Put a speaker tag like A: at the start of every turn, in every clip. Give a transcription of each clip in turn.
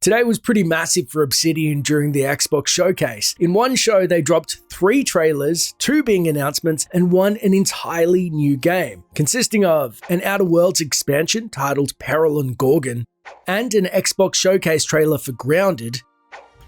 A: Today was pretty massive for Obsidian during the Xbox showcase. In one show, they dropped 3 trailers, 2 being announcements, and 1 an entirely new game, consisting of an Outer Worlds expansion titled Peril on Gorgon, and an Xbox showcase trailer for Grounded.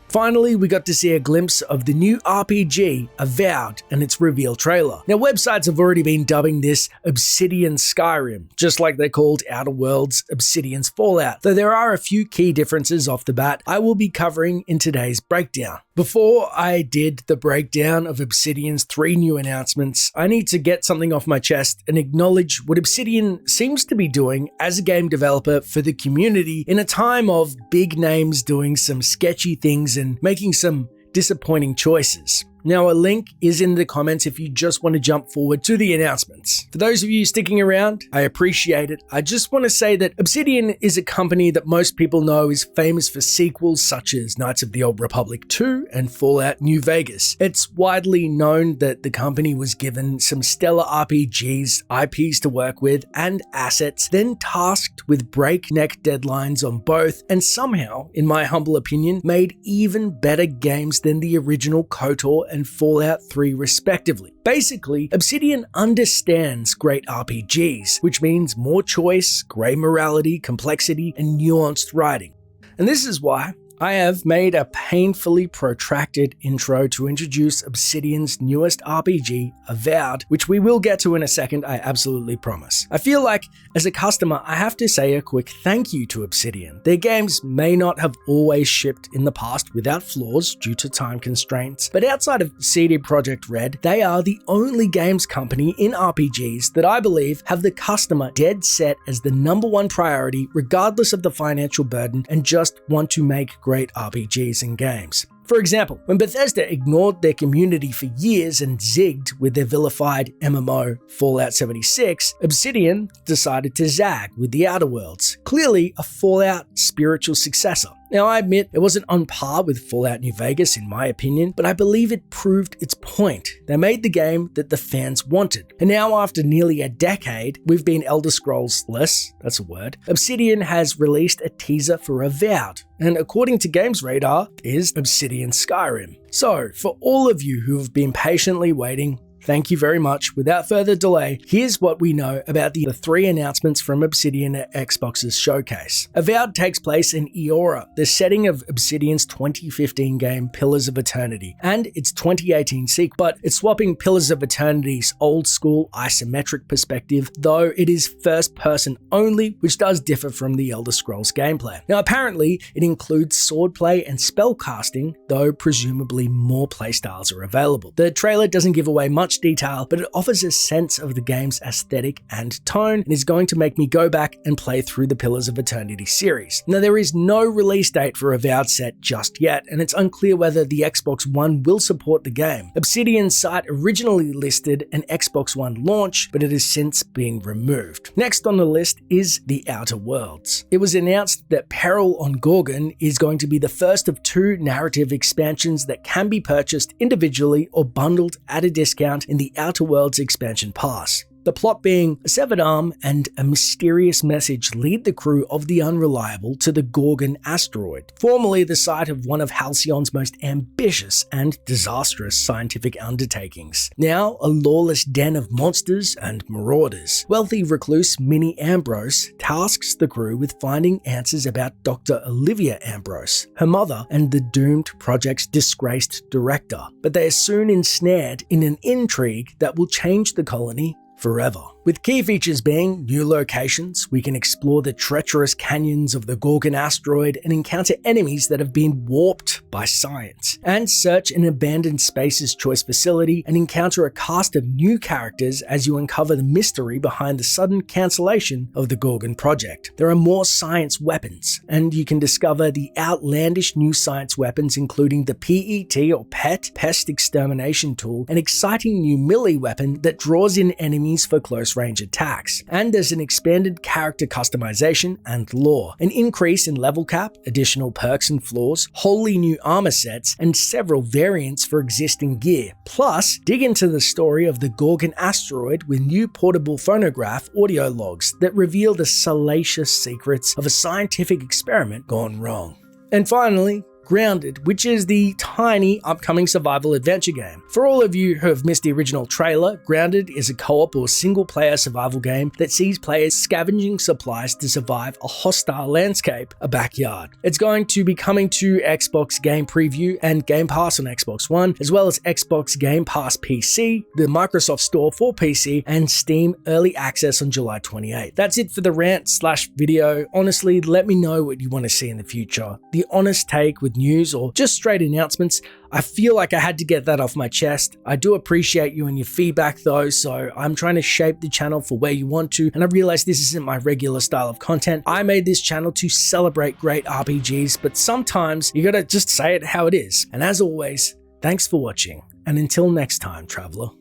A: Finally, we got to see a glimpse of the new RPG, Avowed, and its reveal trailer. Now, websites have already been dubbing this Obsidian Skyrim, just like they called Outer Worlds Obsidian's Fallout, though there are a few key differences off the bat I will be covering in today's breakdown. Before I did the breakdown of Obsidian's 3 new announcements, I need to get something off my chest and acknowledge what Obsidian seems to be doing as a game developer for the community in a time of big names doing some sketchy things and making some disappointing choices. Now, a link is in the comments if you just want to jump forward to the announcements. For those of you sticking around, I appreciate it. I just want to say that Obsidian is a company that most people know is famous for sequels such as Knights of the Old Republic 2 and Fallout New Vegas. It's widely known that the company was given some stellar RPGs, IPs to work with, and assets, then tasked with breakneck deadlines on both, and somehow, in my humble opinion, made even better games than the original KOTOR and Fallout 3 respectively. Basically, Obsidian understands great RPGs, which means more choice, grey morality, complexity, and nuanced writing. And this is why I have made a painfully protracted intro to introduce Obsidian's newest RPG, Avowed, which we will get to in a second, I absolutely promise. I feel like, as a customer, I have to say a quick thank you to Obsidian. Their games may not have always shipped in the past without flaws due to time constraints, but outside of CD Projekt Red, they are the only games company in RPGs that I believe have the customer dead set as the #1 priority, regardless of the financial burden, and just want to make great RPGs and games. For example, when Bethesda ignored their community for years and zigged with their vilified MMO Fallout 76, Obsidian decided to zag with the Outer Worlds, clearly a Fallout spiritual successor. Now, I admit it wasn't on par with Fallout New Vegas in my opinion, but I believe it proved its point. They made the game that the fans wanted. And now, after nearly a decade, we've been Elder Scrolls-less, that's a word. Obsidian has released a teaser for Avowed, and according to Games Radar, is Obsidian Skyrim. So, for all of you who have been patiently waiting, thank you very much. Without further delay, here's what we know about the 3 announcements from Obsidian at Xbox's showcase. Avowed takes place in Eora, the setting of Obsidian's 2015 game Pillars of Eternity, and its 2018 sequel, but it's swapping Pillars of Eternity's old-school isometric perspective, though it is first-person only, which does differ from the Elder Scrolls gameplay. Now, apparently, it includes swordplay and spellcasting, though presumably more playstyles are available. The trailer doesn't give away much detail, but it offers a sense of the game's aesthetic and tone, and is going to make me go back and play through the Pillars of Eternity series. Now, there is no release date for Avowed set just yet, and it's unclear whether the Xbox One will support the game. Obsidian's site originally listed an Xbox One launch, but it has since been removed. Next on the list is The Outer Worlds. It was announced that Peril on Gorgon is going to be the first of 2 narrative expansions that can be purchased individually or bundled at a discount in the Outer Worlds expansion pass. The plot being a severed arm and a mysterious message lead the crew of the Unreliable to the Gorgon asteroid, formerly the site of one of Halcyon's most ambitious and disastrous scientific undertakings. Now a lawless den of monsters and marauders. Wealthy recluse Minnie Ambrose tasks the crew with finding answers about Dr. Olivia Ambrose, her mother, and the doomed project's disgraced director. But they are soon ensnared in an intrigue that will change the colony forever. With key features being new locations, we can explore the treacherous canyons of the Gorgon asteroid and encounter enemies that have been warped by science, and search an abandoned Space's Choice facility and encounter a cast of new characters as you uncover the mystery behind the sudden cancellation of the Gorgon project. There are more science weapons, and you can discover the outlandish new science weapons including the PET or PET, Pest Extermination Tool, an exciting new melee weapon that draws in enemies for close range attacks, and there's an expanded character customization and lore, an increase in level cap, additional perks and floors, wholly new armor sets, and several variants for existing gear. Plus, dig into the story of the Gorgon asteroid with new portable phonograph audio logs that reveal the salacious secrets of a scientific experiment gone wrong. And finally, Grounded, which is the tiny upcoming survival adventure game. For all of you who have missed the original trailer, Grounded is a co-op or single-player survival game that sees players scavenging supplies to survive a hostile landscape, a backyard. It's going to be coming to Xbox Game Preview and Game Pass on Xbox One, as well as Xbox Game Pass PC, the Microsoft Store for PC, and Steam Early Access on July 28th. That's it for the rant/video. Honestly, let me know what you want to see in the future. The honest take with news or just straight announcements, I feel like I had to get that off my chest. I do appreciate you and your feedback though, so I'm trying to shape the channel for where you want to, and I realize this isn't my regular style of content. I made this channel to celebrate great RPGs, but sometimes you gotta just say it how it is. And as always, thanks for watching, and until next time, traveler.